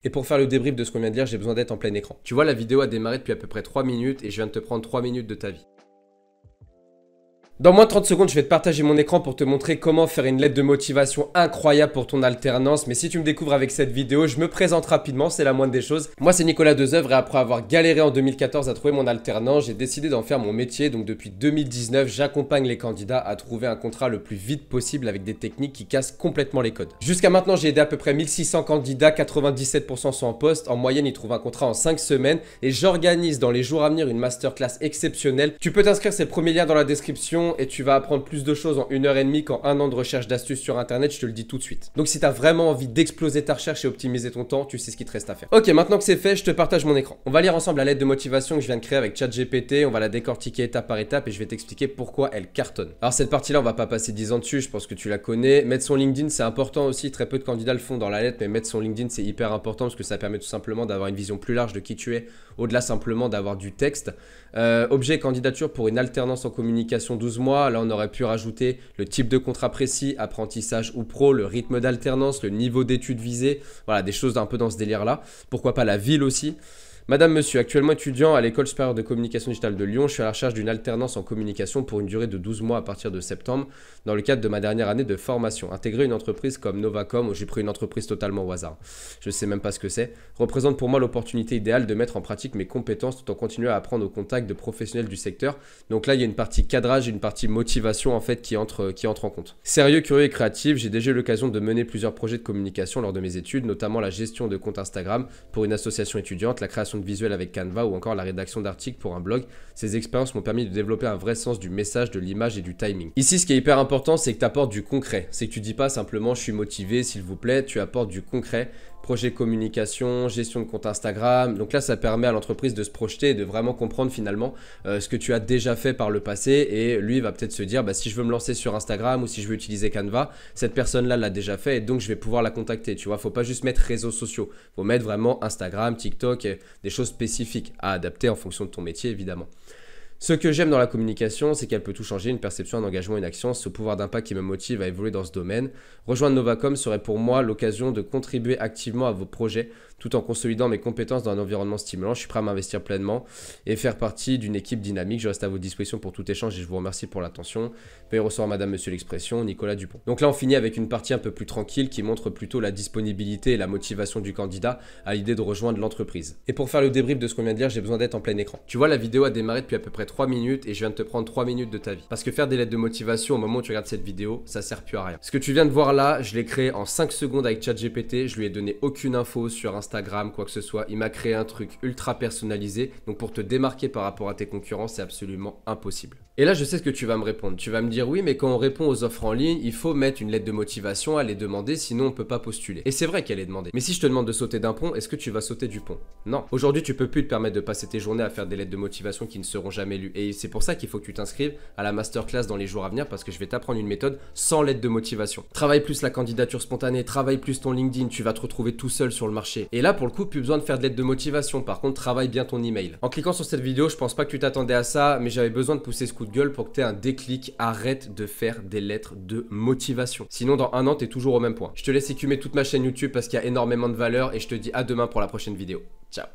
Et pour faire le débrief de ce qu'on vient de dire, j'ai besoin d'être en plein écran. Tu vois, la vidéo a démarré depuis à peu près 3 minutes et je viens de te prendre 3 minutes de ta vie. Dans moins de 30 secondes, je vais te partager mon écran pour te montrer comment faire une lettre de motivation incroyable pour ton alternance. Mais si tu me découvres avec cette vidéo, je me présente rapidement, c'est la moindre des choses. Moi, c'est Nicolas Dezeuvre et après avoir galéré en 2014 à trouver mon alternance, j'ai décidé d'en faire mon métier. Donc depuis 2019, j'accompagne les candidats à trouver un contrat le plus vite possible avec des techniques qui cassent complètement les codes. Jusqu'à maintenant, j'ai aidé à peu près 1600 candidats, 97% sont en poste. En moyenne, ils trouvent un contrat en 5 semaines et j'organise dans les jours à venir une masterclass exceptionnelle. Tu peux t'inscrire, c'est le premier lien dans la description. Et tu vas apprendre plus de choses en 1h30 qu'en 1 an de recherche d'astuces sur internet, je te le dis tout de suite. Donc si tu as vraiment envie d'exploser ta recherche et optimiser ton temps, tu sais ce qu'il te reste à faire. Ok, maintenant que c'est fait, je te partage mon écran. On va lire ensemble la lettre de motivation que je viens de créer avec ChatGPT, on va la décortiquer étape par étape et je vais t'expliquer pourquoi elle cartonne. Alors cette partie-là, on va pas passer 10 ans dessus, je pense que tu la connais. Mettre son LinkedIn, c'est important aussi, très peu de candidats le font dans la lettre, mais mettre son LinkedIn, c'est hyper important parce que ça permet tout simplement d'avoir une vision plus large de qui tu es, au-delà simplement d'avoir du texte. Objet candidature pour une alternance en communication 12 mois. Là, on aurait pu rajouter le type de contrat précis, apprentissage ou pro, le rythme d'alternance, le niveau d'études visées. Voilà, des choses un peu dans ce délire-là. Pourquoi pas la ville aussi. Madame, monsieur, actuellement étudiant à l'école supérieure de communication digitale de Lyon, je suis à la recherche d'une alternance en communication pour une durée de 12 mois à partir de septembre dans le cadre de ma dernière année de formation. Intégrer une entreprise comme Novacom, où j'ai pris une entreprise totalement au hasard, je ne sais même pas ce que c'est, représente pour moi l'opportunité idéale de mettre en pratique mes compétences tout en continuant à apprendre au contact de professionnels du secteur. Donc là, il y a une partie cadrage et une partie motivation en fait qui entre en compte. Sérieux, curieux et créatif, j'ai déjà eu l'occasion de mener plusieurs projets de communication lors de mes études, notamment la gestion de comptes Instagram pour une association étudiante, la création de visuels avec Canva ou encore la rédaction d'articles pour un blog. Ces expériences m'ont permis de développer un vrai sens du message, de l'image et du timing. Ici, ce qui est hyper important, c'est que tu apportes du concret. C'est que tu dis pas simplement je suis motivé, s'il vous plaît, tu apportes du concret. Projet communication, gestion de compte Instagram. Donc là, ça permet à l'entreprise de se projeter et de vraiment comprendre finalement ce que tu as déjà fait par le passé. Et lui, il va peut-être se dire, bah, si je veux me lancer sur Instagram ou si je veux utiliser Canva, cette personne-là l'a déjà fait et donc je vais pouvoir la contacter. Tu vois, faut pas juste mettre réseaux sociaux. Faut mettre vraiment Instagram, TikTok, des choses spécifiques à adapter en fonction de ton métier, évidemment. Ce que j'aime dans la communication, c'est qu'elle peut tout changer, une perception, un engagement, une action, ce pouvoir d'impact qui me motive à évoluer dans ce domaine. Rejoindre Novacom serait pour moi l'occasion de contribuer activement à vos projets tout en consolidant mes compétences dans un environnement stimulant. Je suis prêt à m'investir pleinement et faire partie d'une équipe dynamique. Je reste à votre disposition pour tout échange et je vous remercie pour l'attention. Veuillez recevoir Madame, Monsieur l'expression, Nicolas Dupont. Donc là, on finit avec une partie un peu plus tranquille qui montre plutôt la disponibilité et la motivation du candidat à l'idée de rejoindre l'entreprise. Et pour faire le débrief de ce qu'on vient de dire, j'ai besoin d'être en plein écran. Tu vois, la vidéo a démarré depuis à peu près 3 minutes et je viens de te prendre 3 minutes de ta vie. Parce que faire des lettres de motivation au moment où tu regardes cette vidéo, ça sert plus à rien. Ce que tu viens de voir là, je l'ai créé en 5 secondes avec ChatGPT. Je lui ai donné aucune info sur Instagram, quoi que ce soit. Il m'a créé un truc ultra personnalisé. Donc pour te démarquer par rapport à tes concurrents, c'est absolument impossible. Et là, je sais ce que tu vas me répondre. Tu vas me dire oui, mais quand on répond aux offres en ligne, il faut mettre une lettre de motivation, à les demander, sinon on peut pas postuler. Et c'est vrai qu'elle est demandée. Mais si je te demande de sauter d'un pont, est-ce que tu vas sauter du pont? Non. Aujourd'hui, tu peux plus te permettre de passer tes journées à faire des lettres de motivation qui ne seront jamais lues. Et c'est pour ça qu'il faut que tu t'inscrives à la masterclass dans les jours à venir parce que je vais t'apprendre une méthode sans lettre de motivation. Travaille plus la candidature spontanée, travaille plus ton LinkedIn, tu vas te retrouver tout seul sur le marché. Et là, pour le coup, plus besoin de faire de lettres de motivation. Par contre, travaille bien ton email. En cliquant sur cette vidéo, je pense pas que tu t'attendais à ça, mais j'avais besoin de pousser ce coup de gueule pour que tu aies un déclic. Arrête de faire des lettres de motivation. Sinon, dans un an, tu es toujours au même point. Je te laisse écumer toute ma chaîne YouTube parce qu'il y a énormément de valeur et je te dis à demain pour la prochaine vidéo. Ciao.